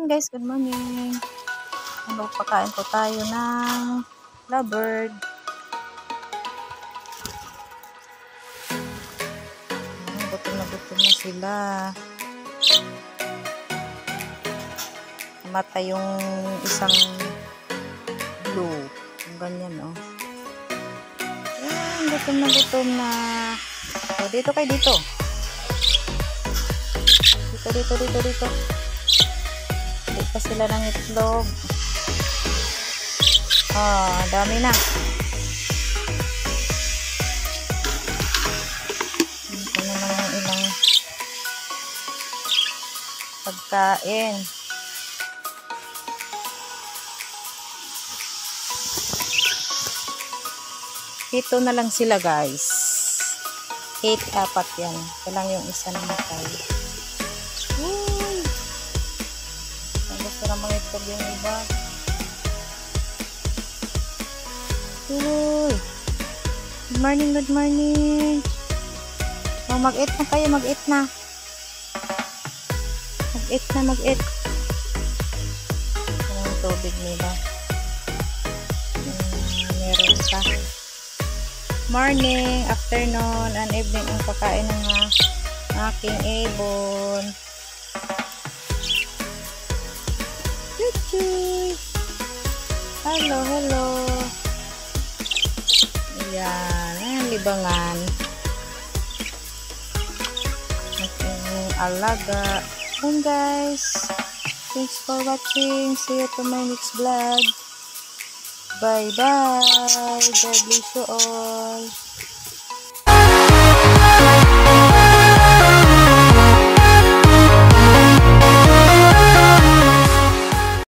Guys, good morning. Magpakain po tayo ng lovebird. Gutom na sila. Mata yung isang blue. Yung ganyan, oh. Ayan, gutom na. O, dito kayo, dito. Dito. Hindi pa sila ng itlog. Dami na. Ito na lang yung ilang pagkain. Ito na lang sila, guys. 8 yan. Ito lang yung isa namatay. Gusto na mga itlog yung iba. Uy! Good morning. Mag-eat na kayo, mag-eat na. Mag-eat. Ang tubig nila. Meron pa. Morning, afternoon, and evening ang pagkain ng aking ibon. Chuchuy! Hello. Ayan, libangan. Aking alaga. And guys, thanks for watching. See you to my next vlog. Bye-bye. God bless you all.